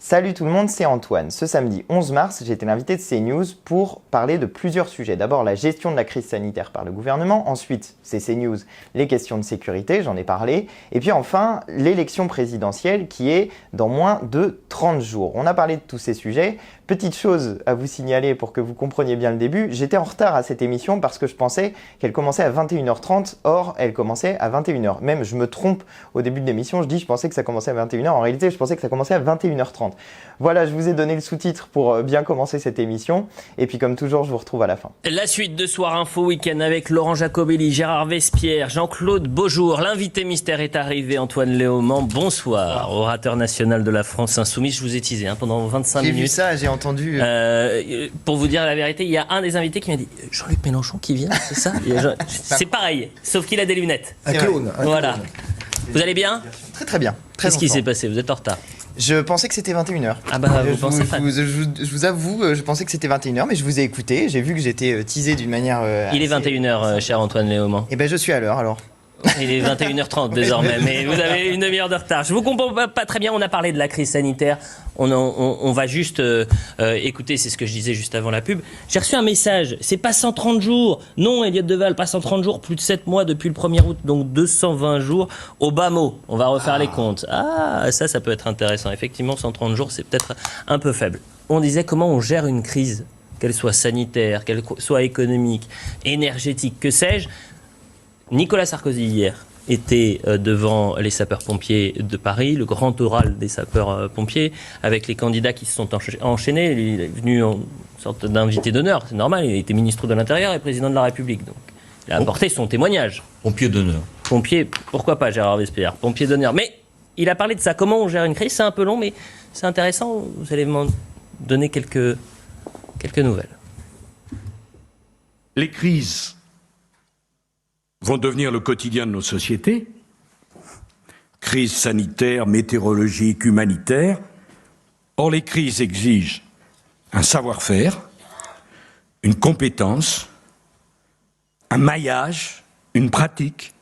Salut tout le monde, c'est Antoine. Ce samedi 11 mars, j'ai été l'invité de CNews pour parler de plusieurs sujets. D'abord, la gestion de la crise sanitaire par le gouvernement. Ensuite, c'est CNews, les questions de sécurité, j'en ai parlé. Et puis enfin, l'élection présidentielle qui est dans moins de 30 jours. On a parlé de tous ces sujets. Petite chose à vous signaler pour que vous compreniez bien le début, j'étais en retard à cette émission parce que je pensais qu'elle commençait à 21h30, or elle commençait à 21h. Même je me trompe au début de l'émission, je pensais que ça commençait à 21h, en réalité je pensais que ça commençait à 21h30. Voilà, je vous ai donné le sous-titre pour bien commencer cette émission, et puis comme toujours je vous retrouve à la fin. La suite de Soir Info Week-end avec Laurent Jacobelli, Gérard Vespierre, Jean-Claude Beaujour. L'invité mystère est arrivé, Antoine Léaumont, bonsoir, orateur national de la France Insoumise. Je vous ai teasé pendant 25 minutes. J'ai vu ça, j'ai entendu. Pour vous dire la vérité, il y a un des invités qui m'a dit « Jean-Luc Mélenchon qui vient, c'est ça ?» C'est pareil, sauf qu'il a des lunettes. Voilà. Vous allez bien ? Très très bien. Qu'est-ce qui s'est passé ? Vous êtes en retard. Je pensais que c'était 21h. Ah bah vous pensez pas. Je vous avoue, je pensais que c'était 21h, mais je vous ai écouté, j'ai vu que j'étais teasé d'une manière Il est 21h, cher Antoine Léaumont. Eh ben je suis à l'heure alors. Il est 21h30 désormais, mais vous avez une demi-heure de retard. Je vous comprends pas très bien, on a parlé de la crise sanitaire, on va juste écouter, c'est ce que je disais juste avant la pub. J'ai reçu un message, c'est pas 130 jours, non Elliott Deval, pas 130 jours, plus de 7 mois depuis le 1er août, donc 220 jours au bas mot. On va refaire les comptes. Ah, ça peut être intéressant. Effectivement, 130 jours, c'est peut-être un peu faible. On disait comment on gère une crise, qu'elle soit sanitaire, qu'elle soit économique, énergétique, que sais-je. Nicolas Sarkozy, hier, était devant les sapeurs-pompiers de Paris, le grand oral des sapeurs-pompiers, avec les candidats qui se sont enchaînés. Il est venu en sorte d'invité d'honneur, c'est normal, il était ministre de l'Intérieur et président de la République. Donc, il a apporté son témoignage. Pompier d'honneur. Pompier, pourquoi pas Gérard Vespierre, pompier d'honneur. Mais il a parlé de ça, comment on gère une crise, c'est un peu long, mais c'est intéressant, vous allez m'en donner quelques nouvelles. Les crises vont devenir le quotidien de nos sociétés. Crise sanitaire, météorologique, humanitaire. Or, les crises exigent un savoir-faire, une compétence, un maillage, une pratique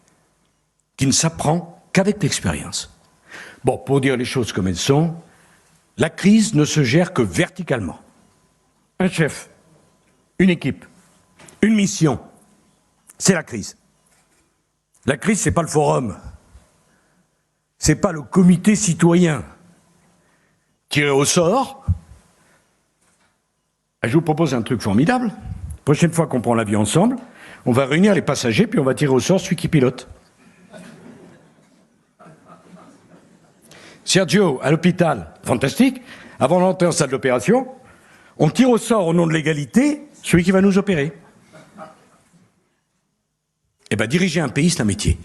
qui ne s'apprend qu'avec l'expérience. Bon, pour dire les choses comme elles sont, la crise ne se gère que verticalement. Un chef, une équipe, une mission, c'est la crise. La crise, c'est pas le forum, c'est pas le comité citoyen tiré au sort. Je vous propose un truc formidable. Prochaine fois qu'on prend l'avion ensemble, on va réunir les passagers puis on va tirer au sort celui qui pilote. Sergio, à l'hôpital, fantastique. Avant d'entrer en salle d'opération, on tire au sort au nom de l'égalité celui qui va nous opérer. Eh bien, diriger un pays, c'est un métier.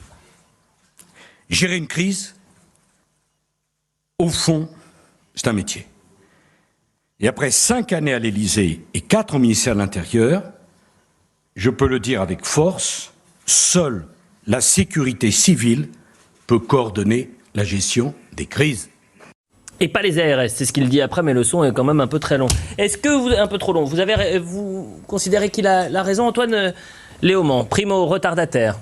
Gérer une crise, au fond, c'est un métier. Et après 5 années à l'Élysée et 4 au ministère de l'Intérieur, je peux le dire avec force, seule la sécurité civile peut coordonner la gestion des crises. Et pas les ARS, c'est ce qu'il dit après, mais le son est quand même un peu très long. Est-ce que vous un peu trop long ? Vous considérez qu'il a raison, Antoine Léaumont, primo retardataire.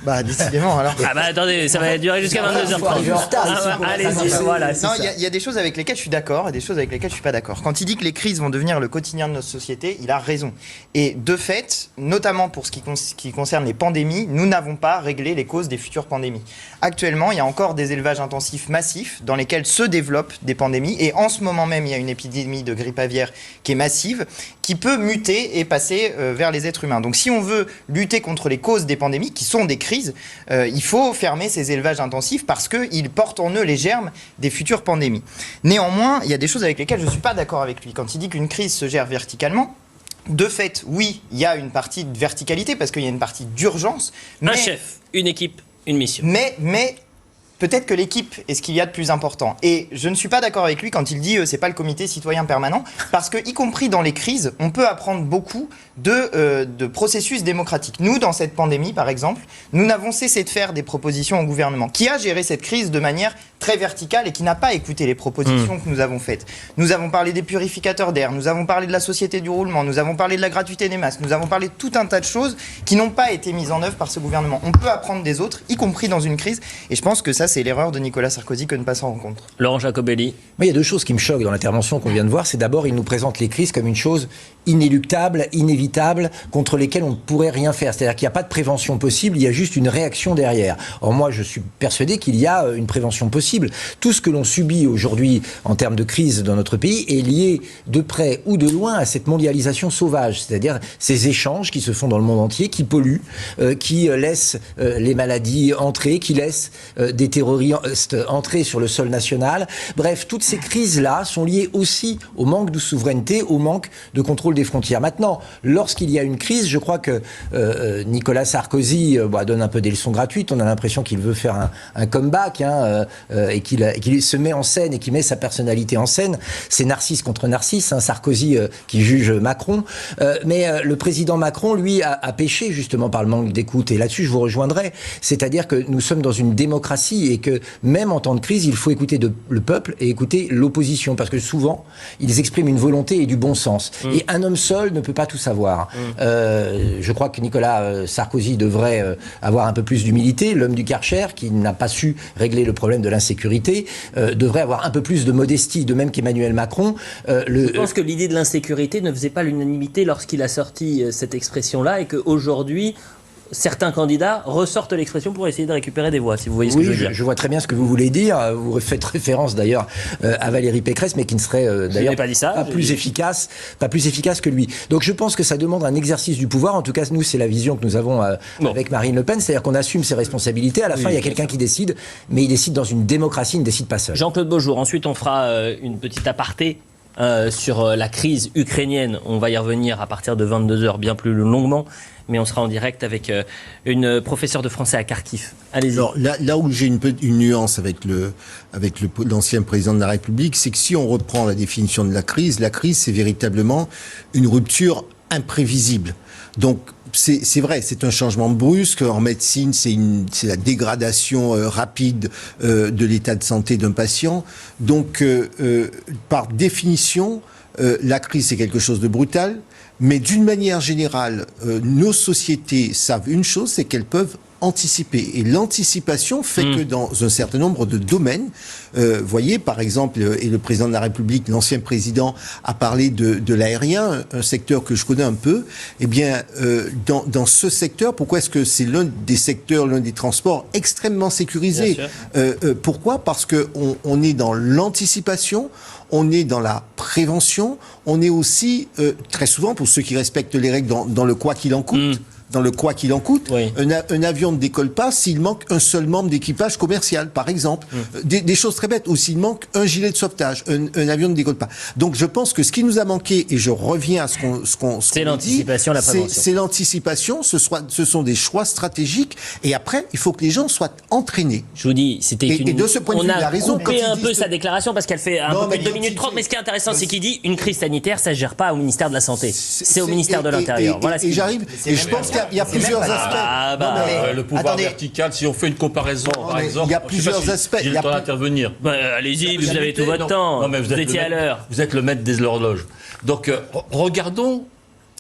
Bah, décidément, alors. Ah bah attendez, ça va durer jusqu'à 22h30. Allez-y, voilà. Non, il y a des choses avec lesquelles je suis d'accord et des choses avec lesquelles je suis pas d'accord. Quand il dit que les crises vont devenir le quotidien de notre société, il a raison. Et de fait, notamment pour ce qui concerne les pandémies, nous n'avons pas réglé les causes des futures pandémies. Actuellement, il y a encore des élevages intensifs massifs dans lesquels se développent des pandémies. Et en ce moment même, il y a une épidémie de grippe aviaire qui est massive, qui peut muter et passer vers les êtres humains. Donc si on veut lutter contre les causes des pandémies, qui sont des crises, il faut fermer ces élevages intensifs parce qu'ils portent en eux les germes des futures pandémies. Néanmoins, il y a des choses avec lesquelles je ne suis pas d'accord avec lui. Quand il dit qu'une crise se gère verticalement, de fait, oui, il y a une partie de verticalité parce qu'il y a une partie d'urgence. Un chef, une équipe, une mission. Mais peut-être que l'équipe est ce qu'il y a de plus important. Et je ne suis pas d'accord avec lui quand il dit c'est pas le comité citoyen permanent, parce que, y compris dans les crises, on peut apprendre beaucoup de processus démocratiques. Nous, dans cette pandémie, par exemple, nous n'avons cessé de faire des propositions au gouvernement, qui a géré cette crise de manière très verticale et qui n'a pas écouté les propositions que nous avons faites. Nous avons parlé des purificateurs d'air, nous avons parlé de la société du roulement, nous avons parlé de la gratuité des masques, nous avons parlé de tout un tas de choses qui n'ont pas été mises en œuvre par ce gouvernement. On peut apprendre des autres, y compris dans une crise, et je pense que ça, c'est l'erreur de Nicolas Sarkozy que de ne pas s'en rendre compte. Laurent Jacobelli. Mais il y a deux choses qui me choquent dans l'intervention qu'on vient de voir. C'est d'abord, il nous présente les crises comme une chose inéluctable, inévitable, contre lesquelles on ne pourrait rien faire. C'est-à-dire qu'il n'y a pas de prévention possible, il y a juste une réaction derrière. Or moi, je suis persuadé qu'il y a une prévention possible. Tout ce que l'on subit aujourd'hui en termes de crise dans notre pays est lié de près ou de loin à cette mondialisation sauvage. C'est-à-dire ces échanges qui se font dans le monde entier, qui polluent, qui laissent les maladies entrer, qui laissent des terroristes entrer sur le sol national. Bref, toutes ces crises-là sont liées aussi au manque de souveraineté, au manque de contrôle des frontières. Maintenant, lorsqu'il y a une crise, je crois que Nicolas Sarkozy donne un peu des leçons gratuites. On a l'impression qu'il veut faire un comeback et qu'il se met en scène et qu'il met sa personnalité en scène. C'est Narcisse contre Narcisse, Sarkozy qui juge Macron. Mais le président Macron, lui, a péché justement par le manque d'écoute. Et là-dessus, je vous rejoindrai. C'est-à-dire que nous sommes dans une démocratie et que même en temps de crise, il faut écouter le peuple et écouter l'opposition. Parce que souvent, ils expriment une volonté et du bon sens. Et un homme seul ne peut pas tout savoir. Je crois que Nicolas Sarkozy devrait avoir un peu plus d'humilité. L'homme du Karcher, qui n'a pas su régler le problème de l'insécurité, devrait avoir un peu plus de modestie, de même qu'Emmanuel Macron. Je pense que l'idée de l'insécurité ne faisait pas l'unanimité lorsqu'il a sorti cette expression-là et qu'aujourd'hui, certains candidats ressortent l'expression pour essayer de récupérer des voix, si vous voyez ce que je veux dire. Je vois très bien ce que vous voulez dire. Vous faites référence d'ailleurs à Valérie Pécresse, mais qui ne serait d'ailleurs pas plus efficace que lui. Donc je pense que ça demande un exercice du pouvoir. En tout cas, nous, c'est la vision que nous avons avec Marine Le Pen. C'est-à-dire qu'on assume ses responsabilités. À la fin, il y a quelqu'un qui décide, mais il décide dans une démocratie, il ne décide pas seul. Jean-Claude Beaujour, ensuite on fera une petite aparté sur la crise ukrainienne. On va y revenir à partir de 22h bien plus longuement, mais on sera en direct avec une professeure de français à Kharkiv. Allez-y. Alors là où j'ai une nuance avec l'ancien président de la République, c'est que si on reprend la définition de la crise c'est véritablement une rupture imprévisible. Donc c'est vrai, c'est un changement brusque. En médecine, c'est la dégradation rapide de l'état de santé d'un patient. Donc, par définition, la crise, c'est quelque chose de brutal. Mais d'une manière générale, nos sociétés savent une chose, c'est qu'elles peuvent anticiper. Et l'anticipation fait que dans un certain nombre de domaines, voyez, par exemple, et le président de la République, l'ancien président, a parlé de l'aérien, un secteur que je connais un peu. Eh bien, dans ce secteur, pourquoi est-ce que c'est l'un des secteurs, l'un des transports extrêmement sécurisés? Pourquoi? Parce que on est dans l'anticipation, on est dans la prévention, on est aussi, très souvent, pour ceux qui respectent les règles, dans le quoi qu'il en coûte. Dans le quoi qu'il en coûte, un avion ne décolle pas s'il manque un seul membre d'équipage commercial, par exemple. Des choses très bêtes. Ou s'il manque un gilet de sauvetage, un avion ne décolle pas. Donc je pense que ce qui nous a manqué, et je reviens à ce qu'on c'est l'anticipation, la prévention. C'est l'anticipation, ce sont des choix stratégiques, et après, il faut que les gens soient entraînés. Je vous dis, c'était et de ce point de vue, il a raison. On a coupé un peu sa déclaration parce qu'elle fait un peu plus de 2 minutes 30, mais ce qui est intéressant, c'est qu'il dit une crise sanitaire, ça ne se gère pas au ministère de la Santé. C'est au ministère de l'Intérieur. Voilà. Et j'arrive, et je pense qu'il y a plusieurs aspects. Le pouvoir vertical, si on fait une comparaison, par exemple, il y a plusieurs aspects. J'ai le temps d'intervenir. Allez-y, vous avez tout votre temps. Non, mais vous étiez à l'heure. Vous êtes le maître des horloges. Donc, regardons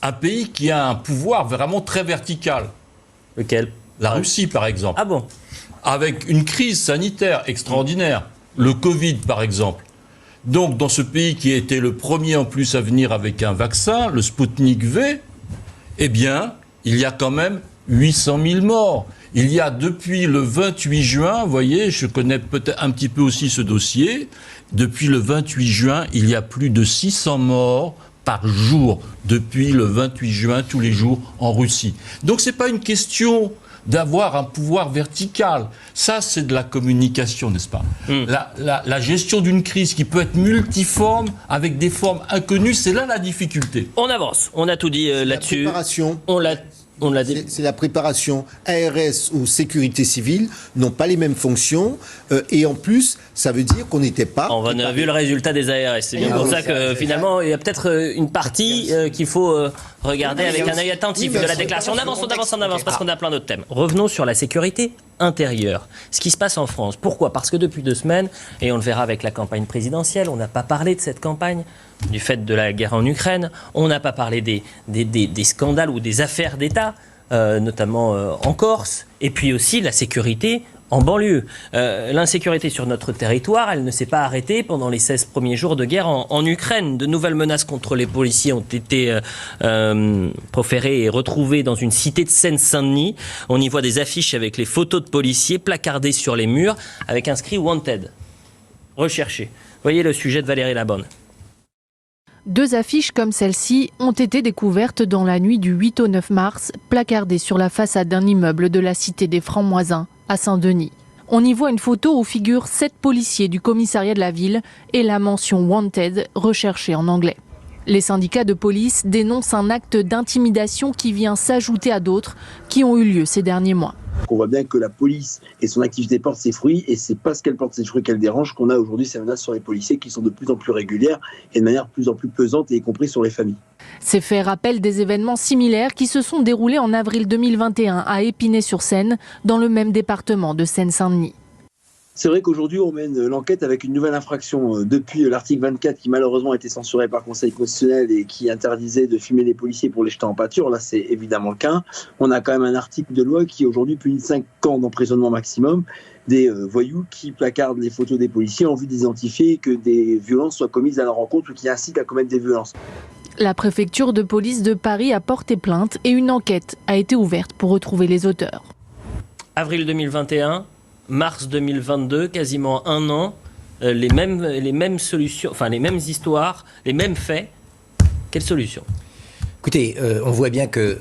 un pays qui a un pouvoir vraiment très vertical. Lequel? La Russie, par exemple. Ah bon? Avec une crise sanitaire extraordinaire. Le Covid, par exemple. Donc, dans ce pays qui a été le premier en plus à venir avec un vaccin, le Sputnik V, eh bien, il y a quand même 800 000 morts. Il y a depuis le 28 juin, vous voyez, je connais peut-être un petit peu aussi ce dossier, depuis le 28 juin, il y a plus de 600 morts par jour, depuis le 28 juin, tous les jours, en Russie. Donc ce n'est pas une question d'avoir un pouvoir vertical. Ça, c'est de la communication, n'est-ce pas? La gestion d'une crise qui peut être multiforme, avec des formes inconnues, c'est là la difficulté. On avance, on a tout dit là-dessus. C'est la préparation. ARS ou sécurité civile n'ont pas les mêmes fonctions. Et en plus, ça veut dire qu'on n'était pas... On a vu le résultat des ARS. C'est bien pour ça que finalement, il y a peut-être une partie qu'il faut regarder avec un œil attentif de la déclaration. On avance parce qu'on a plein d'autres thèmes. Revenons sur la sécurité intérieure. Ce qui se passe en France. Pourquoi? Parce que depuis 2 semaines, et on le verra avec la campagne présidentielle, on n'a pas parlé de cette campagne, du fait de la guerre en Ukraine. On n'a pas parlé des scandales ou des affaires d'État, notamment en Corse. Et puis aussi la sécurité en banlieue. L'insécurité sur notre territoire, elle ne s'est pas arrêtée pendant les 16 premiers jours de guerre en Ukraine. De nouvelles menaces contre les policiers ont été proférées et retrouvées dans une cité de Seine-Saint-Denis. On y voit des affiches avec les photos de policiers placardées sur les murs avec inscrit « Wanted », recherché. Voyez le sujet de Valérie Labonne. 2 affiches comme celle-ci ont été découvertes dans la nuit du 8 au 9 mars, placardées sur la façade d'un immeuble de la cité des Francs-Moisins, à Saint-Denis. On y voit une photo où figurent 7 policiers du commissariat de la ville et la mention « Wanted » recherché en anglais. Les syndicats de police dénoncent un acte d'intimidation qui vient s'ajouter à d'autres qui ont eu lieu ces derniers mois. On voit bien que la police et son activité portent ses fruits, et c'est parce qu'elle porte ses fruits qu'elle dérange qu'on a aujourd'hui ces menaces sur les policiers qui sont de plus en plus régulières et de manière de plus en plus pesante, et y compris sur les familles. Ces faits rappellent des événements similaires qui se sont déroulés en avril 2021 à Épinay-sur-Seine, dans le même département de Seine-Saint-Denis. C'est vrai qu'aujourd'hui, on mène l'enquête avec une nouvelle infraction depuis l'article 24 qui malheureusement a été censuré par le Conseil constitutionnel et qui interdisait de filmer les policiers pour les jeter en pâture. Là, c'est évidemment le cas. On a quand même un article de loi qui aujourd'hui punit 5 ans d'emprisonnement maximum des voyous qui placardent les photos des policiers en vue d'identifier que des violences soient commises à leur encontre ou qui incitent à commettre des violences. La préfecture de police de Paris a porté plainte et une enquête a été ouverte pour retrouver les auteurs. Avril 2021. Mars 2022, quasiment un an, les mêmes solutions, enfin les mêmes histoires, les mêmes faits. Quelle solution ? Écoutez, on voit bien que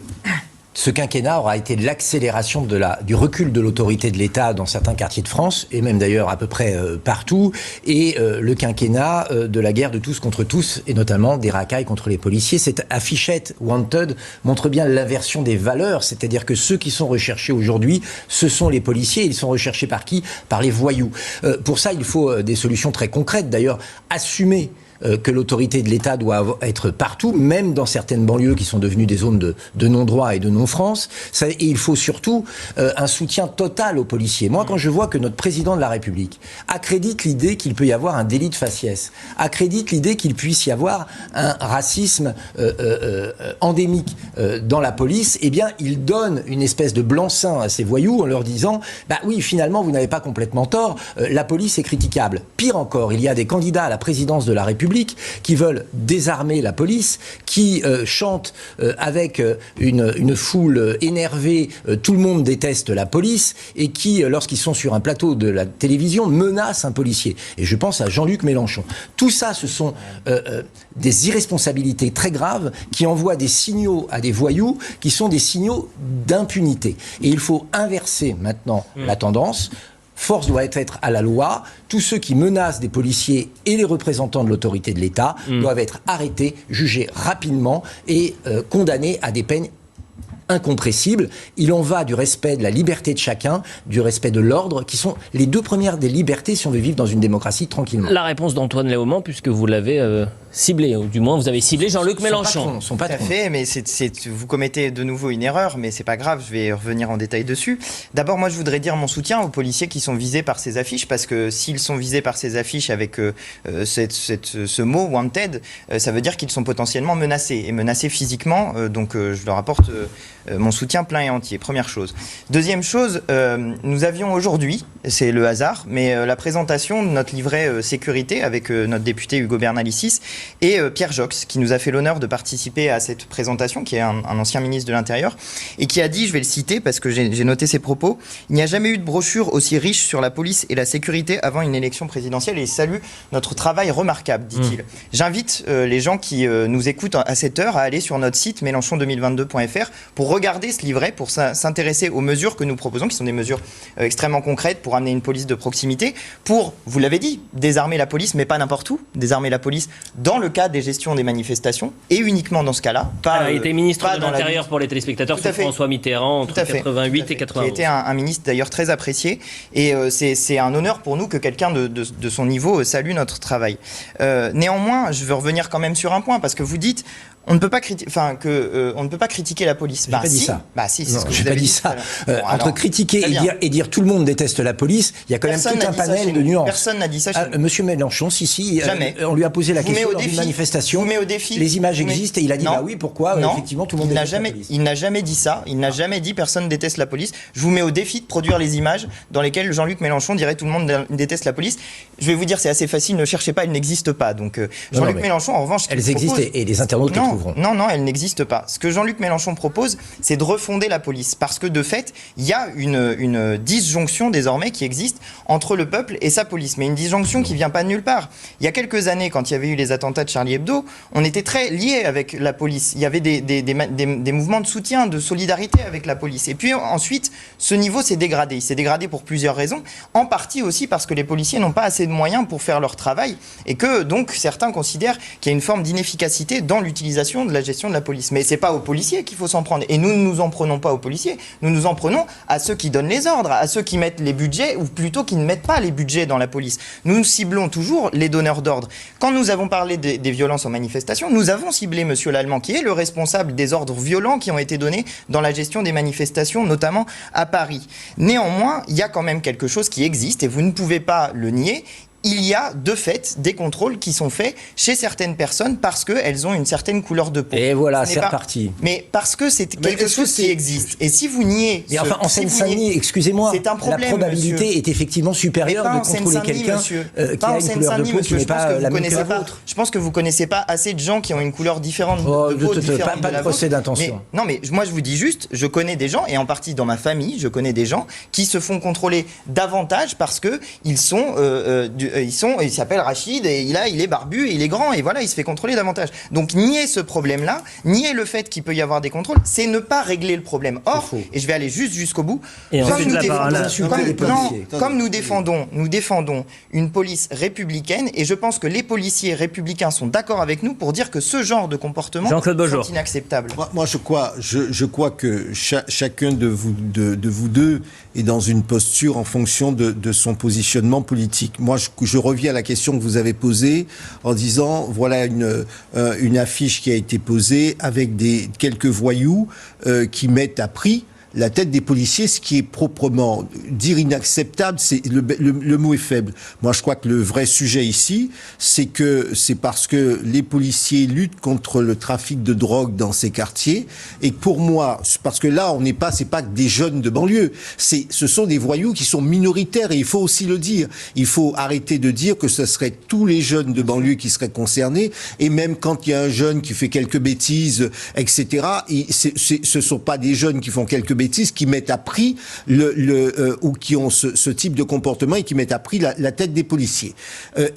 ce quinquennat aura été l'accélération du recul de l'autorité de l'État dans certains quartiers de France, et même d'ailleurs à peu près partout, et le quinquennat de la guerre de tous contre tous, et notamment des racailles contre les policiers. Cette affichette Wanted montre bien l'inversion des valeurs, c'est-à-dire que ceux qui sont recherchés aujourd'hui, ce sont les policiers. Ils sont recherchés par qui ? Par les voyous. Pour ça, il faut des solutions très concrètes. D'ailleurs, assumer que l'autorité de l'État doit être partout, même dans certaines banlieues qui sont devenues des zones de non-droit et de non-France. Et il faut surtout un soutien total aux policiers. Moi, quand je vois que notre président de la République accrédite l'idée qu'il peut y avoir un délit de faciès, accrédite l'idée qu'il puisse y avoir un racisme endémique dans la police, eh bien, il donne une espèce de blanc-seing à ces voyous en leur disant « Bah oui, finalement, vous n'avez pas complètement tort, la police est critiquable ». Pire encore, il y a des candidats à la présidence de la République qui veulent désarmer la police, qui chantent avec une foule énervée, tout le monde déteste la police, et qui, lorsqu'ils sont sur un plateau de la télévision, menacent un policier. Et je pense à Jean-Luc Mélenchon. Tout ça, ce sont des irresponsabilités très graves qui envoient des signaux à des voyous qui sont des signaux d'impunité. Et il faut inverser maintenant la tendance. Force doit être à la loi. Tous ceux qui menacent des policiers et les représentants de l'autorité de l'État doivent être arrêtés, jugés rapidement et condamnés à des peines incompressible. Il en va du respect de la liberté de chacun, du respect de l'ordre, qui sont les 2 premières des libertés si on veut vivre dans une démocratie tranquillement. La réponse d'Antoine Léaumont, puisque vous l'avez ciblé, ou du moins vous avez ciblé Jean-Luc Mélenchon. Tout à fait, mais vous commettez de nouveau une erreur, mais c'est pas grave, je vais revenir en détail dessus. D'abord, moi je voudrais dire mon soutien aux policiers qui sont visés par ces affiches, parce que s'ils sont visés par ces affiches avec ce mot « wanted », ça veut dire qu'ils sont potentiellement menacés, et menacés physiquement, donc je leur apporte mon soutien plein et entier, première chose. Deuxième chose, nous avions aujourd'hui, c'est le hasard, mais la présentation de notre livret sécurité avec notre député Hugo Bernalicis et Pierre Jox, qui nous a fait l'honneur de participer à cette présentation, qui est un ancien ministre de l'Intérieur, et qui a dit, je vais le citer parce que j'ai noté ses propos, « Il n'y a jamais eu de brochure aussi riche sur la police et la sécurité avant une élection présidentielle, et il salue notre travail remarquable », dit-il. J'invite les gens qui nous écoutent à cette heure à aller sur notre site mélenchon2022.fr pour regarder ce livret, pour s'intéresser aux mesures que nous proposons, qui sont des mesures extrêmement concrètes pour amener une police de proximité, pour, vous l'avez dit, désarmer la police, mais pas n'importe où, désarmer la police dans le cadre des gestions des manifestations, et uniquement dans ce cas-là. Il a été ministre de l'Intérieur pour les téléspectateurs, c'est François Mitterrand, entre 88 et 91. Qui a été un ministre d'ailleurs très apprécié, et c'est un honneur pour nous que quelqu'un de son niveau salue notre travail. Néanmoins, je veux revenir quand même sur un point, parce que vous dites, On ne peut pas on ne peut pas critiquer la police. J'ai pas dit ça. Bah si, c'est Non, ce que j'ai vous pas avez dit dit ça. tout à l'heure. Bon, Entre alors, critiquer très et dire tout le monde déteste la police, il y a quand même Personne tout n'a un dit ça panel chez de nous. nuances. Personne n'a dit ça chez nous. Monsieur Mélenchon, si, Jamais. on lui a posé la Vous met question au lors d'une défi. manifestation. Vous met au défi. Les images Vous met- existent et il a dit Non. bah oui, pourquoi Non. effectivement tout le monde Il n'a déteste la jamais, police. il n'a jamais dit ça. Il n'a jamais dit personne déteste la police. Je vous mets au défi de produire les images dans lesquelles Jean-Luc Mélenchon dirait tout le monde déteste la police. Je vais vous dire, c'est assez facile. Ne cherchez pas, elles n'existent pas. Donc Jean-Luc mais Mélenchon, en revanche, ce qu'il Elles existent propose- et les internautes les trouveront. Non, elles n'existent pas. Ce que Jean-Luc Mélenchon propose, c'est de refonder la police. Parce que de fait, il y a une disjonction désormais qui existe entre le peuple et sa police. Mais une disjonction qui vient pas de nulle part. Il y a quelques années, quand il y avait eu les attentats de Charlie Hebdo, on était très liés avec la police. Il y avait des mouvements de soutien, de solidarité avec la police. Et puis ensuite, ce niveau s'est dégradé. Il s'est dégradé pour plusieurs raisons. En partie aussi parce que les policiers n'ont pas assez de moyens pour faire leur travail. Et que donc certains considèrent qu'il y a une forme d'inefficacité dans l'utilisation de la gestion de la police. Mais c'est pas aux policiers qu'il faut s'en prendre. Et nous ne nous en prenons pas aux policiers. Nous nous en prenons à ceux qui donnent les ordres, à ceux qui mettent les budgets, ou plutôt qui ne mettent pas les budgets dans la police. Nous ciblons toujours les donneurs d'ordre. Quand nous avons parlé des violences en manifestation, nous avons ciblé Monsieur Lallemand, qui est le responsable des ordres violents qui ont été donnés dans la gestion des manifestations, notamment à Paris. Néanmoins, il y a quand même quelque chose qui existe, et vous ne pouvez pas le nier. Il y a de fait des contrôles qui sont faits chez certaines personnes parce qu'elles ont une certaine couleur de peau. Et voilà, Ce n'est c'est pas- reparti. Mais parce que c'est Mais quelque est-ce que chose qui c'est- existe. Et si vous niez... Et enfin, en si vous Seine-Saint-Denis, niez- excusez-moi, c'est un la problème, probabilité monsieur. est effectivement Mais supérieure pas de en contrôler Seine-Saint-Denis, quelqu'un monsieur. qui Pas a en une couleur de Seine-Saint-Denis, peau qui monsieur. n'est Je pense pas que la vous même que connaissez la pas. vôtre. Je pense que vous connaissez pas assez de gens qui ont une couleur différente Oh, de peau différente pas de la de procès vôtre. d'intention. Mais- Non, mais moi je vous dis juste, je connais des gens, et en partie dans ma famille, je connais des gens qui se font contrôler davantage parce que ils s'appellent Rachid, et il est barbu, et il est grand, et voilà, il se fait contrôler davantage. Donc nier ce problème-là, nier le fait qu'il peut y avoir des contrôles, c'est ne pas régler le problème. Or, faux. et je vais aller jusqu'au bout, Et comme ensuite, nous la défendons- parole à- Insulter les policiers. comme nous défendons une police républicaine, et je pense que les policiers républicains sont d'accord avec nous pour dire que ce genre de comportement Jean-Claude Beaujour. sont inacceptables. Moi, je crois que chacun de vous deux est dans une posture en fonction de son positionnement politique. Moi, je reviens à la question que vous avez posée en disant, voilà une affiche qui a été posée avec quelques voyous qui mettent à prix la tête des policiers, ce qui est proprement dire inacceptable, c'est le mot est faible. Moi, je crois que le vrai sujet ici, c'est parce que les policiers luttent contre le trafic de drogue dans ces quartiers. Et pour moi, parce que là, c'est pas que des jeunes de banlieue, ce sont des voyous qui sont minoritaires, et il faut aussi le dire. Il faut arrêter de dire que ce serait tous les jeunes de banlieue qui seraient concernés. Et même quand il y a un jeune qui fait quelques bêtises, etc., ce sont pas des jeunes qui font quelques bêtises qui mettent à prix ou qui ont ce type de comportement et qui mettent à prix la tête des policiers.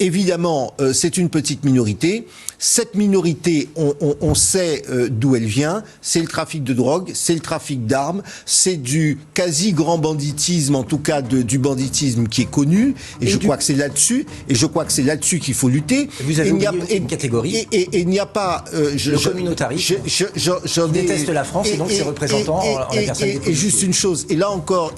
Évidemment, c'est une petite minorité. Cette minorité, on sait d'où elle vient. C'est le trafic de drogue, c'est le trafic d'armes, c'est du quasi grand banditisme, en tout cas du banditisme qui est connu. Et je crois que c'est là-dessus. Et je crois que c'est là-dessus qu'il faut lutter. Vous avez Et il n'y a- oublié une catégorie. Et il n'y a pas Le communautarisme. J'en ai- déteste la France et donc ses représentants en la personne des et policiers. juste une chose, et là encore,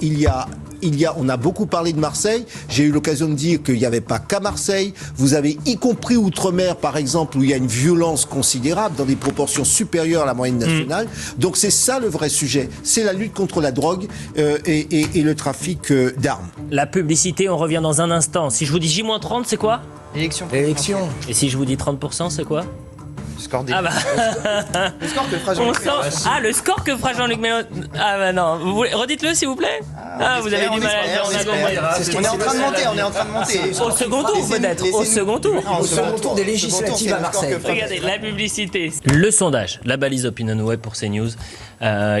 on a beaucoup parlé de Marseille. J'ai eu l'occasion de dire qu'il n'y avait pas qu'à Marseille. Vous avez, y compris outre-mer, par exemple, où il y a une violence considérable dans des proportions supérieures à la moyenne nationale. Donc c'est ça le vrai sujet. C'est la lutte contre la drogue et le trafic d'armes. La publicité, on revient dans un instant. Si je vous dis J-30, c'est quoi? L'élection. Et si je vous dis 30%, c'est quoi? Score des... Ah bah, Le score que fera on Jean-Luc sent... Mélenchon. Ah, le score que fera Jean-Luc Mélenchon. Ah bah non, redites-le s'il vous plaît. On vous avez espère, du mal à le dire, on a compris. On est en train de monter, on est en train de monter. Au second tour peut-être, au second tour. Ah, Au second tour des législatives à Marseille. Regardez, la publicité. Le sondage, la balise OpinionWay pour CNews,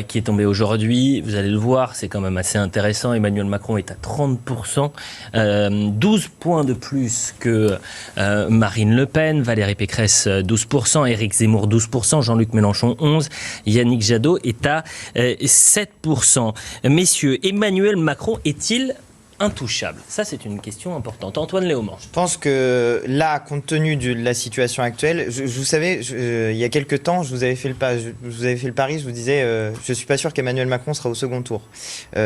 qui est tombé aujourd'hui. Vous allez le voir, c'est quand même assez intéressant. Emmanuel Macron est à 30%, 12 points de plus que Marine Le Pen, Valérie Pécresse 12%, Éric Zemmour 12%, Jean-Luc Mélenchon 11%, Yannick Jadot est à 7%. Messieurs, Emmanuel Macron est-il intouchable? Ça, c'est une question importante. Antoine Léaumont. Je pense que là, compte tenu de la situation actuelle, vous savez, il y a quelques temps, je vous avais fait le pari, je vous disais, je suis pas sûr qu'Emmanuel Macron sera au second tour.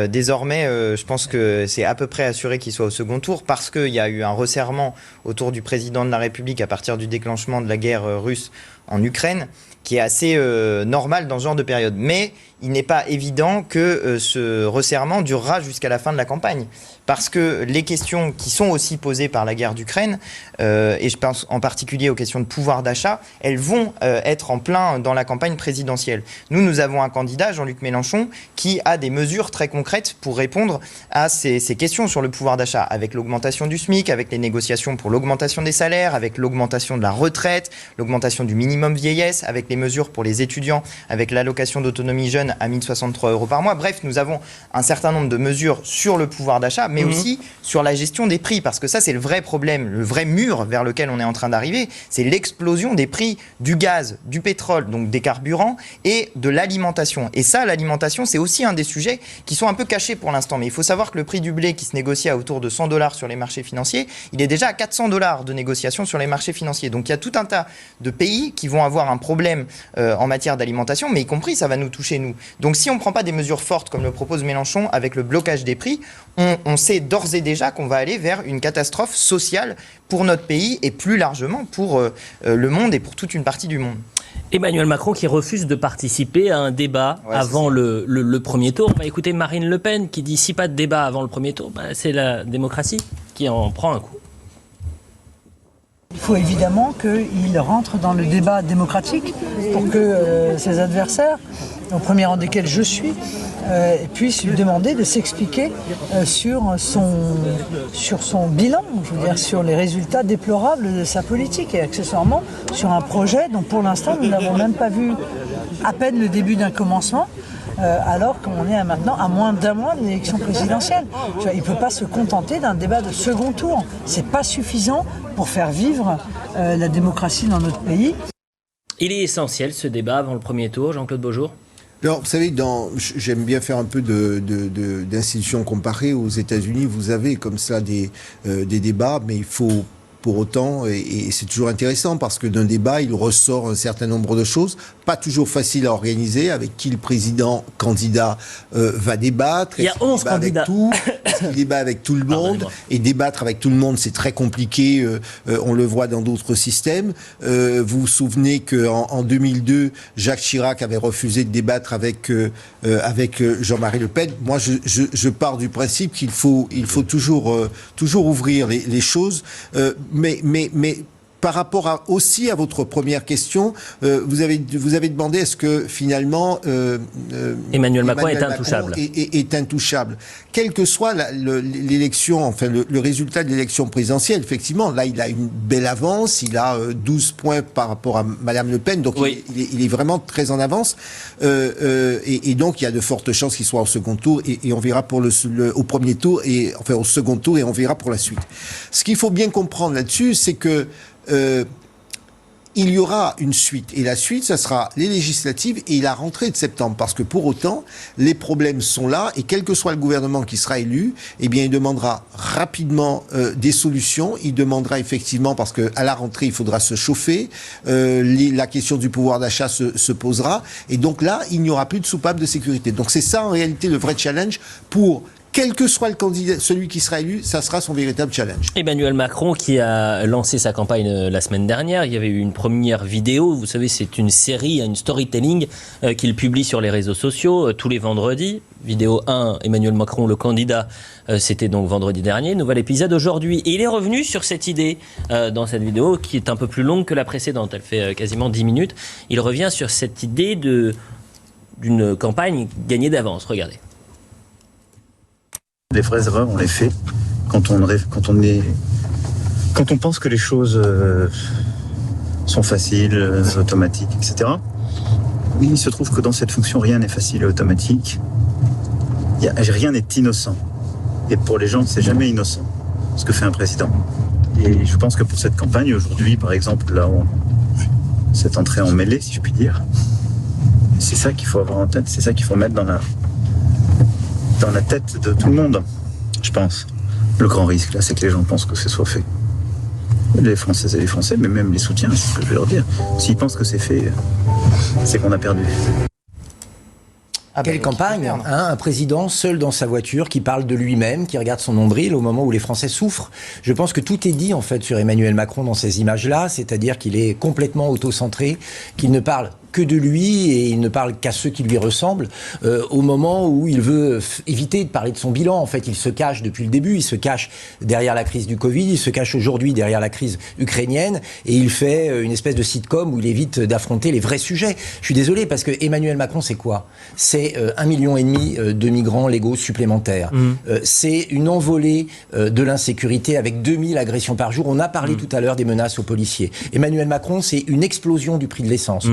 Désormais, je pense que c'est à peu près assuré qu'il soit au second tour parce qu'il y a eu un resserrement autour du président de la République à partir du déclenchement de la guerre russe en Ukraine, qui est assez normal dans ce genre de période. Mais il n'est pas évident que ce resserrement durera jusqu'à la fin de la campagne. Parce que les questions qui sont aussi posées par la guerre d'Ukraine, et je pense en particulier aux questions de pouvoir d'achat, elles vont être en plein dans la campagne présidentielle. Nous avons un candidat, Jean-Luc Mélenchon, qui a des mesures très concrètes pour répondre à ces questions sur le pouvoir d'achat, avec l'augmentation du SMIC, avec les négociations pour l'augmentation des salaires, avec l'augmentation de la retraite, l'augmentation du minimum vieillesse, avec les mesures pour les étudiants, avec l'allocation d'autonomie jeune à 1063 € par mois. Bref, nous avons un certain nombre de mesures sur le pouvoir d'achat, mais aussi sur la gestion des prix, parce que ça, c'est le vrai problème, le vrai mur vers lequel on est en train d'arriver, c'est l'explosion des prix du gaz, du pétrole, donc des carburants, et de l'alimentation. Et ça, l'alimentation, c'est aussi un des sujets qui sont un peu cachés pour l'instant. Mais il faut savoir que le prix du blé qui se négocie à autour de 100 $ sur les marchés financiers, il est déjà à 400 $ de négociation sur les marchés financiers. Donc il y a tout un tas de pays qui vont avoir un problème en matière d'alimentation, mais y compris, ça va nous toucher, nous. Donc si on ne prend pas des mesures fortes, comme le propose Mélenchon, avec le blocage des prix, on sait d'ores et déjà qu'on va aller vers une catastrophe sociale pour notre pays et plus largement pour le monde et pour toute une partie du monde. Emmanuel Macron qui refuse de participer à un débat avant le premier tour. On va écouter Marine Le Pen qui dit si pas de débat avant le premier tour, c'est la démocratie qui en prend un coup. Il faut évidemment qu'il rentre dans le débat démocratique pour que ses adversaires, au premier rang desquels je suis, puissent lui demander de s'expliquer sur son bilan, je veux dire, sur les résultats déplorables de sa politique et accessoirement sur un projet dont pour l'instant nous n'avons même pas vu à peine le début d'un commencement. Alors qu'on est maintenant à moins d'un mois de l'élection présidentielle. Il ne peut pas se contenter d'un débat de second tour. Ce n'est pas suffisant pour faire vivre la démocratie dans notre pays. Il est essentiel ce débat avant le premier tour, Jean-Claude Beaujour. Alors, vous savez, j'aime bien faire un peu d'institutions comparées. Aux États-Unis, vous avez comme ça des débats, mais il faut pour autant, et c'est toujours intéressant parce que d'un débat, il ressort un certain nombre de choses, pas toujours facile à organiser, avec qui le président candidat va débattre. Il y a 11 candidats. Il débat avec tout le monde, et débattre avec tout le monde, c'est très compliqué, on le voit dans d'autres systèmes. Vous vous souvenez qu'en 2002, Jacques Chirac avait refusé de débattre avec Jean-Marie Le Pen. Moi, je pars du principe qu'il faut toujours ouvrir les choses, mais par rapport aussi à votre première question, vous avez demandé est-ce que finalement Emmanuel Macron est intouchable. Est intouchable. Quelle que soit l'élection, enfin le résultat de l'élection présidentielle, effectivement, là il a une belle avance, il a 12 points par rapport à Madame Le Pen, donc oui. il est vraiment très en avance, et donc il y a de fortes chances qu'il soit au second tour, et on verra pour au premier tour, et enfin au second tour, et on verra pour la suite. Ce qu'il faut bien comprendre là-dessus, c'est que il y aura une suite, et la suite, ça sera les législatives et la rentrée de septembre, parce que pour autant, les problèmes sont là, et quel que soit le gouvernement qui sera élu, eh bien, il demandera rapidement des solutions, il demandera effectivement, parce que à la rentrée, il faudra se chauffer, la question du pouvoir d'achat se posera, et donc là, il n'y aura plus de soupape de sécurité. Donc c'est ça, en réalité, le vrai challenge pour... Quel que soit le candidat, celui qui sera élu, ça sera son véritable challenge. Emmanuel Macron qui a lancé sa campagne la semaine dernière, il y avait eu une première vidéo, vous savez c'est une série, une storytelling qu'il publie sur les réseaux sociaux tous les vendredis. Vidéo 1, Emmanuel Macron le candidat, c'était donc vendredi dernier, nouvel épisode aujourd'hui. Et il est revenu sur cette idée dans cette vidéo qui est un peu plus longue que la précédente, elle fait quasiment 10 minutes. Il revient sur cette idée d'une campagne gagnée d'avance, regardez. Les vraies erreurs, on les fait quand on pense que les choses sont faciles, automatiques, etc. Oui, il se trouve que dans cette fonction, rien n'est facile et automatique. Rien n'est innocent. Et pour les gens, c'est jamais innocent, ce que fait un président. Et je pense que pour cette campagne, aujourd'hui, par exemple, là, cette entrée en mêlée, si je puis dire, c'est ça qu'il faut avoir en tête, c'est ça qu'il faut mettre dans la tête de tout le monde, je pense. Le grand risque, là, c'est que les gens pensent que ce soit fait. Les Françaises et les Français, mais même les soutiens, c'est ce que je vais leur dire. S'ils pensent que c'est fait, c'est qu'on a perdu. Quelle campagne, hein, un président seul dans sa voiture qui parle de lui-même, qui regarde son nombril au moment où les Français souffrent. Je pense que tout est dit en fait sur Emmanuel Macron dans ces images-là, c'est-à-dire qu'il est complètement auto-centré, qu'il ne parle que de lui et il ne parle qu'à ceux qui lui ressemblent au moment où il veut éviter de parler de son bilan. En fait, il se cache depuis le début, il se cache derrière la crise du Covid, il se cache aujourd'hui derrière la crise ukrainienne et il fait une espèce de sitcom où il évite d'affronter les vrais sujets. Je suis désolé parce que Emmanuel Macron, c'est quoi ? C'est 1,5 million de migrants légaux supplémentaires. C'est une envolée de l'insécurité avec 2000 agressions par jour. On a parlé tout à l'heure des menaces aux policiers. Emmanuel Macron, c'est une explosion du prix de l'essence.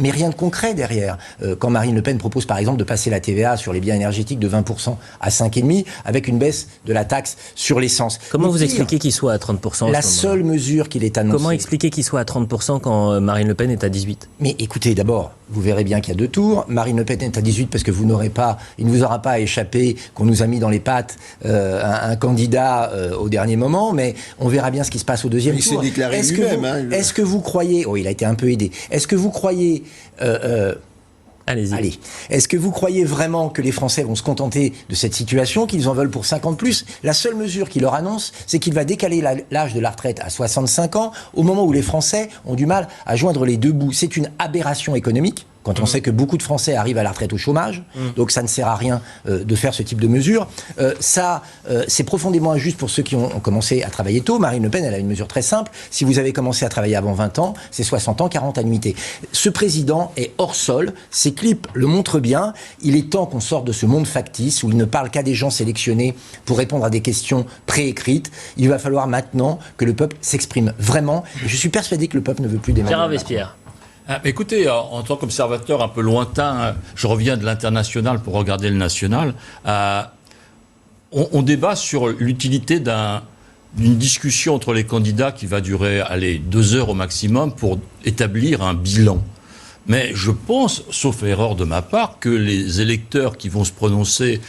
Mais rien de concret derrière. Quand Marine Le Pen propose par exemple de passer la TVA sur les biens énergétiques de 20% à 5,5% avec une baisse de la taxe sur l'essence. Comment vous expliquez qu'il soit à 30% ? La seule mesure qu'il est annoncée. Comment expliquer qu'il soit à 30% quand Marine Le Pen est à 18%? Mais écoutez, d'abord, vous verrez bien qu'il y a 2 tours. Marine Le Pen est à 18% parce que il ne vous aura pas échappé qu'on nous a mis dans les pattes un candidat au dernier moment, mais on verra bien ce qui se passe au deuxième tour. Il s'est déclaré lui-même. Est-ce que vous croyez... Oh, il a été un peu aidé. Est-ce que vous croyez... Allez-y. Allez. Est-ce que vous croyez vraiment que les Français vont se contenter de cette situation, qu'ils en veulent pour 50 plus ? La seule mesure qu'il leur annonce, c'est qu'il va décaler l'âge de la retraite à 65 ans, au moment où les Français ont du mal à joindre les deux bouts. C'est une aberration économique. Quand on sait que beaucoup de Français arrivent à la retraite au chômage, donc ça ne sert à rien de faire ce type de mesure. C'est profondément injuste pour ceux qui ont commencé à travailler tôt. Marine Le Pen, elle a une mesure très simple. Si vous avez commencé à travailler avant 20 ans, c'est 60 ans, 40 annuités. Ce président est hors sol. Ses clips le montrent bien. Il est temps qu'on sorte de ce monde factice où il ne parle qu'à des gens sélectionnés pour répondre à des questions préécrites. Il va falloir maintenant que le peuple s'exprime vraiment. Et je suis persuadé que le peuple ne veut plus d'Emmanuel Macron. Robespierre. Écoutez, en tant qu'observateur un peu lointain, je reviens de l'international pour regarder le national. On débat sur l'utilité d'une discussion entre les candidats qui va durer 2 heures au maximum pour établir un bilan. Mais je pense, sauf erreur de ma part, que les électeurs qui vont se prononcer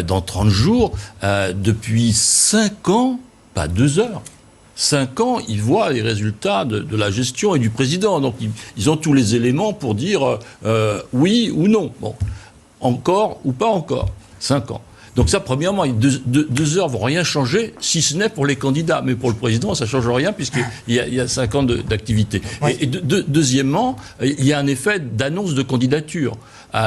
dans 30 jours, depuis 5 ans, pas 2 heures, 5 ans, ils voient les résultats de la gestion et du président. Donc, ils ont tous les éléments pour dire oui ou non. Bon, encore ou pas encore. 5 ans. Donc ça, premièrement, 2 heures ne vont rien changer, si ce n'est pour les candidats. Mais pour le président, ça ne change rien, puisqu'il y a 5 ans d'activité. Ouais. Et deuxièmement, il y a un effet d'annonce de candidature.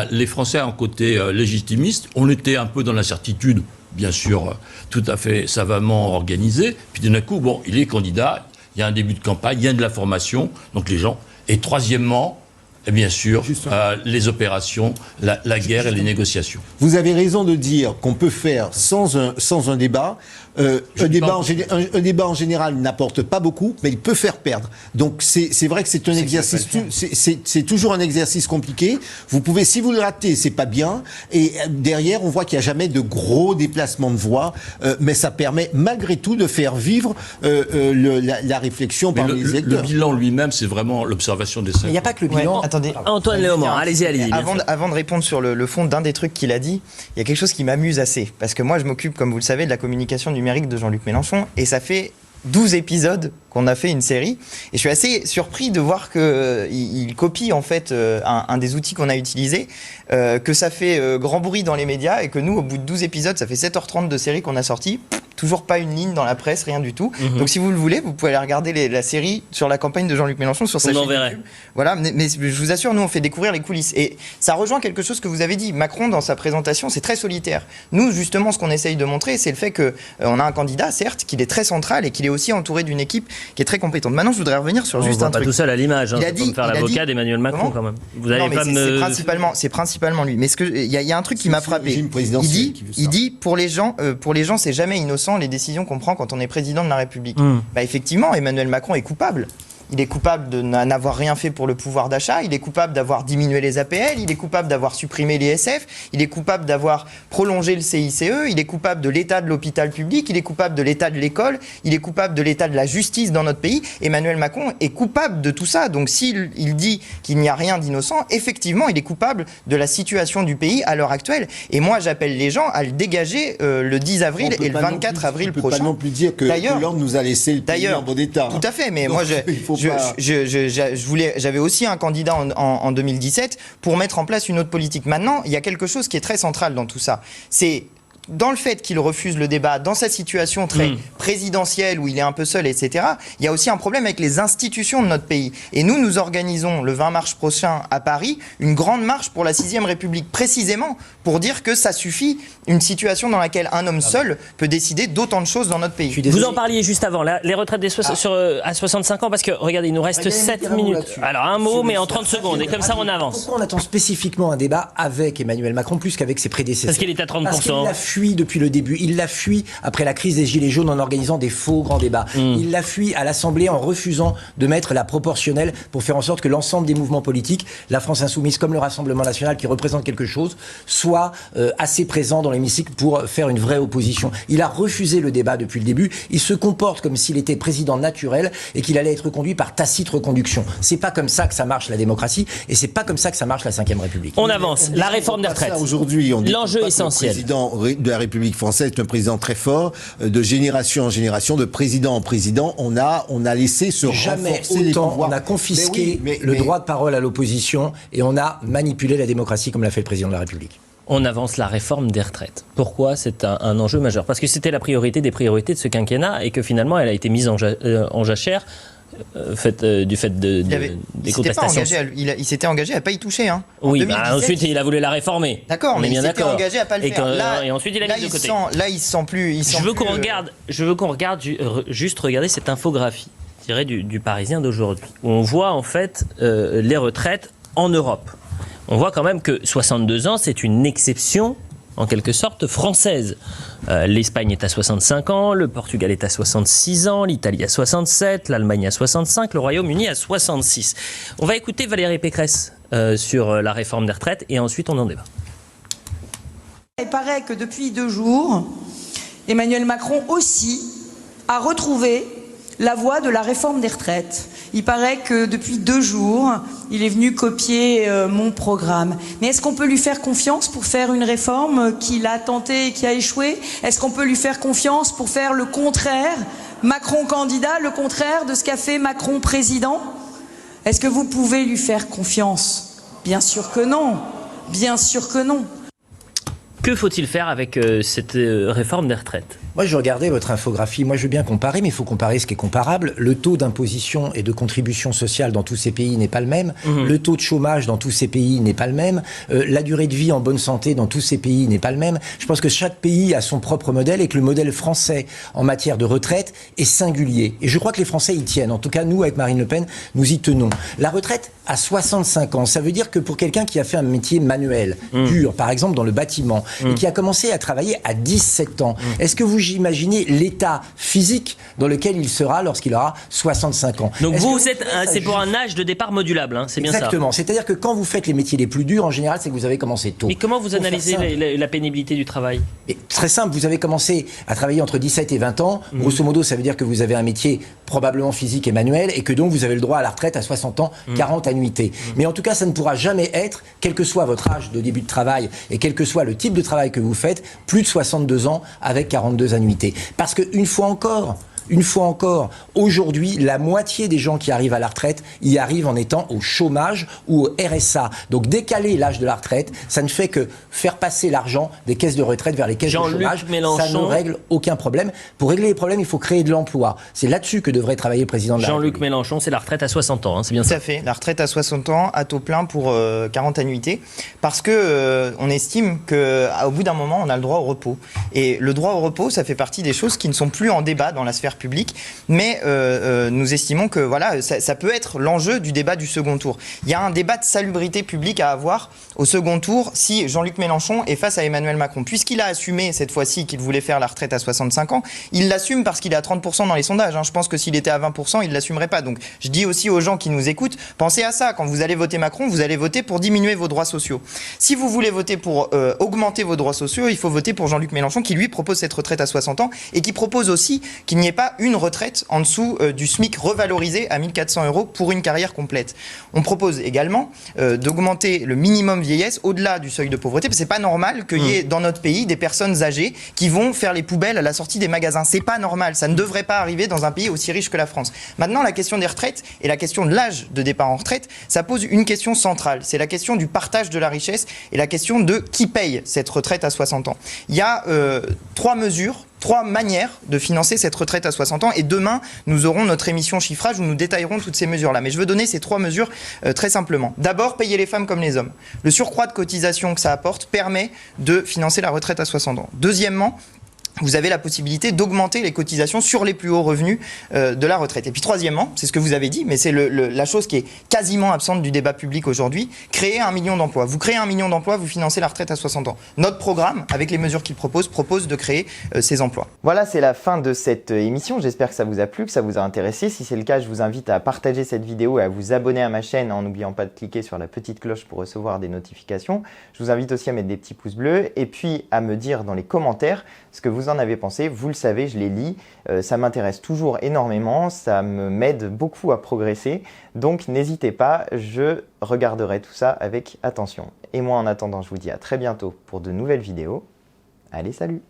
Les Français, en côté légitimiste, on était un peu dans l'incertitude, bien sûr, tout à fait savamment organisé. Puis d'un coup, bon, il est candidat, il y a un début de campagne, il y a de la formation, donc les gens. Et troisièmement, et bien sûr, les opérations, la guerre et les négociations. Vous avez raison de dire qu'on peut faire sans un débat. Un débat en général n'apporte pas beaucoup, mais il peut faire perdre. Donc c'est vrai que c'est un exercice, c'est toujours un exercice compliqué. Vous pouvez, si vous le ratez, c'est pas bien. Et derrière, on voit qu'il n'y a jamais de gros déplacements de voix, mais ça permet malgré tout de faire vivre la réflexion parmi les électeurs. Le bilan lui-même, c'est vraiment l'observation des 5 ans. Il n'y a pas que le bilan. Ouais, attendez. Antoine Léaumont, allez-y. Avant de répondre sur le fond d'un des trucs qu'il a dit, il y a quelque chose qui m'amuse assez. Parce que moi, je m'occupe, comme vous le savez, de la communication numérique de Jean-Luc Mélenchon, et ça fait 12 épisodes qu'on a fait une série, et je suis assez surpris de voir qu'il copie en fait un des outils qu'on a utilisé, que ça fait grand bruit dans les médias, et que nous, au bout de 12 épisodes, ça fait 7h30 de série qu'on a sorti, toujours pas une ligne dans la presse, rien du tout. Donc si vous le voulez, vous pouvez aller regarder la série sur la campagne de Jean-Luc Mélenchon sur sa chaîne YouTube. Voilà, mais je vous assure, nous on fait découvrir les coulisses, et ça rejoint quelque chose que vous avez dit. Macron, dans sa présentation, c'est très solitaire. Nous, justement, ce qu'on essaye de montrer, c'est le fait que on a un candidat, certes, qu'il est très central et qu'il est aussi entouré d'une équipe qui est très compétente. Maintenant, je voudrais revenir sur juste un truc. Pas tout seul à l'image, il a dit, faire l'avocat d'Emmanuel Macron quand même. Vous allez pas c'est principalement lui. Mais il y a un truc qui m'a frappé. Il dit pour les gens, c'est jamais innocent les décisions qu'on prend quand on est président de la République. Bah effectivement, Emmanuel Macron est coupable. Il est coupable de n'avoir rien fait pour le pouvoir d'achat, il est coupable d'avoir diminué les APL, il est coupable d'avoir supprimé l'ISF, il est coupable d'avoir prolongé le CICE, il est coupable de l'état de l'hôpital public, il est coupable de l'état de l'école, il est coupable de l'état de la justice dans notre pays. Emmanuel Macron est coupable de tout ça. Donc s'il dit qu'il n'y a rien d'innocent, effectivement, il est coupable de la situation du pays à l'heure actuelle. Et moi, j'appelle les gens à le dégager le 10 avril et le 24 avril prochain. On ne peut pas non plus dire que Hollande nous a laissé le pays en bon état. Tout à fait, mais donc, moi, J'avais aussi un candidat en 2017 pour mettre en place une autre politique. Maintenant, il y a quelque chose qui est très central dans tout ça. C'est dans le fait qu'il refuse le débat, dans sa situation très présidentielle où il est un peu seul, etc., il y a aussi un problème avec les institutions de notre pays. Et nous organisons le 20 mars prochain à Paris une grande marche pour la 6ème République, précisément pour dire que ça suffit, une situation dans laquelle un homme seul peut décider d'autant de choses dans notre pays. Vous en parliez juste avant, là, les retraites à 65 ans, parce que, regardez, il nous reste 7 minutes. Alors, un mot, mais en 30 secondes, et comme ça, on avance. Pourquoi on attend spécifiquement un débat avec Emmanuel Macron plus qu'avec ses prédécesseurs? Parce qu'il est à 30%. Parce qu'il a fui depuis le début. Il l'a fui après la crise des Gilets jaunes en organisant des faux grands débats. Il l'a fui à l'Assemblée en refusant de mettre la proportionnelle pour faire en sorte que l'ensemble des mouvements politiques, la France Insoumise comme le Rassemblement National qui représente quelque chose, soient assez présents dans l'hémicycle pour faire une vraie opposition. Il a refusé le débat depuis le début. Il se comporte comme s'il était président naturel et qu'il allait être conduit par tacite reconduction. C'est pas comme ça que ça marche la démocratie et c'est pas comme ça que ça marche la 5e République. On avance. La réforme des retraites. Aujourd'hui, l'enjeu essentiel. Le président de la République française est un président très fort, de génération en génération, de président en président. On a laissé se renforcer les pouvoirs. On a confisqué le droit de parole à l'opposition et on a manipulé la démocratie comme l'a fait le président de la République. On avance la réforme des retraites. Pourquoi c'est un enjeu majeur? Parce que c'était la priorité des priorités de ce quinquennat et que finalement elle a été mise en jachère du fait des contestations. Il s'était engagé à ne pas y toucher. Hein. Oui, ensuite il a voulu la réformer. D'accord, mais il s'était engagé à ne pas le faire. Et ensuite il a mis de côté. Là, il ne se sent plus. Je veux qu'on regarde juste regarder cette infographie tirée du Parisien d'aujourd'hui, où on voit en fait les retraites en Europe. On voit quand même que 62 ans, c'est une exception, en quelque sorte, française. L'Espagne est à 65 ans, le Portugal est à 66 ans, l'Italie à 67, l'Allemagne à 65, le Royaume-Uni à 66. On va écouter Valérie Pécresse sur la réforme des retraites et ensuite on en débat. Il paraît que depuis 2 jours, Emmanuel Macron aussi a retrouvé la voie de la réforme des retraites. Il paraît que depuis 2 jours, il est venu copier mon programme. Mais est-ce qu'on peut lui faire confiance pour faire une réforme qu'il a tentée et qui a échoué? Est-ce qu'on peut lui faire confiance pour faire le contraire, Macron candidat, le contraire de ce qu'a fait Macron président? Est-ce que vous pouvez lui faire confiance? Bien sûr que non. Bien sûr que non. Que faut-il faire avec cette réforme des retraites? Moi, je regardais votre infographie. Moi, je veux bien comparer, mais il faut comparer ce qui est comparable. Le taux d'imposition et de contribution sociale dans tous ces pays n'est pas le même. Le taux de chômage dans tous ces pays n'est pas le même. La durée de vie en bonne santé dans tous ces pays n'est pas le même. Je pense que chaque pays a son propre modèle et que le modèle français en matière de retraite est singulier. Et je crois que les Français y tiennent. En tout cas, nous, avec Marine Le Pen, nous y tenons. La retraite à 65 ans, ça veut dire que pour quelqu'un qui a fait un métier manuel, dur, par exemple dans le bâtiment, et qui a commencé à travailler à 17 ans, est-ce que vous imaginez l'état physique dans lequel il sera lorsqu'il aura 65 ans? Donc c'est pour un âge de départ modulable, hein, c'est bien ça? Exactement, c'est-à-dire que quand vous faites les métiers les plus durs, en général, c'est que vous avez commencé tôt. Mais comment vous analysez la pénibilité du travail? Très simple, vous avez commencé à travailler entre 17 et 20 ans, grosso modo, ça veut dire que vous avez un métier probablement physique et manuel, et que donc vous avez le droit à la retraite à 60 ans, 40 annuités. Mais en tout cas, ça ne pourra jamais être, quel que soit votre âge de début de travail, et quel que soit le type de travail que vous faites, plus de 62 ans avec 42 annuités. Parce qu'une fois encore, aujourd'hui, la moitié des gens qui arrivent à la retraite y arrivent en étant au chômage ou au RSA. Donc décaler l'âge de la retraite, ça ne fait que faire passer l'argent des caisses de retraite vers les caisses de chômage. Ça ne règle aucun problème. Pour régler les problèmes, il faut créer de l'emploi. C'est là-dessus que devrait travailler le président de la République. Jean-Luc Mélenchon, c'est la retraite à 60 ans, hein, c'est bien ça? Tout à fait, la retraite à 60 ans, à taux plein pour 40 annuités, parce que on estime qu'au bout d'un moment, on a le droit au repos. Et le droit au repos, ça fait partie des choses qui ne sont plus en débat dans la sphère public, mais nous estimons que voilà, ça peut être l'enjeu du débat du second tour. Il y a un débat de salubrité publique à avoir au second tour si Jean-Luc Mélenchon est face à Emmanuel Macron. Puisqu'il a assumé cette fois-ci qu'il voulait faire la retraite à 65 ans, il l'assume parce qu'il est à 30% dans les sondages. Je pense que s'il était à 20%, il ne l'assumerait pas. Donc je dis aussi aux gens qui nous écoutent, pensez à ça. Quand vous allez voter Macron, vous allez voter pour diminuer vos droits sociaux. Si vous voulez voter pour augmenter vos droits sociaux, il faut voter pour Jean-Luc Mélenchon qui lui propose cette retraite à 60 ans et qui propose aussi qu'il n'y ait pas pas une retraite en dessous du SMIC revalorisé à 1 400 € pour une carrière complète. On propose également d'augmenter le minimum vieillesse au-delà du seuil de pauvreté, parce que c'est pas normal qu'il y ait dans notre pays des personnes âgées qui vont faire les poubelles à la sortie des magasins. C'est pas normal, ça ne devrait pas arriver dans un pays aussi riche que la France. Maintenant, la question des retraites et la question de l'âge de départ en retraite, ça pose une question centrale. C'est la question du partage de la richesse et la question de qui paye cette retraite à 60 ans. Il y a 3 mesures, 3 manières de financer cette retraite à 60 ans, et demain nous aurons notre émission chiffrage où nous détaillerons toutes ces mesures-là. Mais je veux donner ces 3 mesures très simplement. D'abord, payer les femmes comme les hommes. Le surcroît de cotisation que ça apporte permet de financer la retraite à 60 ans. Deuxièmement, vous avez la possibilité d'augmenter les cotisations sur les plus hauts revenus de la retraite. Et puis troisièmement, c'est ce que vous avez dit, mais c'est la chose qui est quasiment absente du débat public aujourd'hui, créer 1 million d'emplois. Vous créez 1 million d'emplois, vous financez la retraite à 60 ans. Notre programme, avec les mesures qu'il propose de créer ces emplois. Voilà, c'est la fin de cette émission. J'espère que ça vous a plu, que ça vous a intéressé. Si c'est le cas, je vous invite à partager cette vidéo et à vous abonner à ma chaîne en n'oubliant pas de cliquer sur la petite cloche pour recevoir des notifications. Je vous invite aussi à mettre des petits pouces bleus et puis à me dire dans les commentaires ce que vous en avez pensé. Vous le savez, je les lis, ça m'intéresse toujours énormément, ça m'aide beaucoup à progresser, donc n'hésitez pas, je regarderai tout ça avec attention. Et moi en attendant, je vous dis à très bientôt pour de nouvelles vidéos. Allez, salut!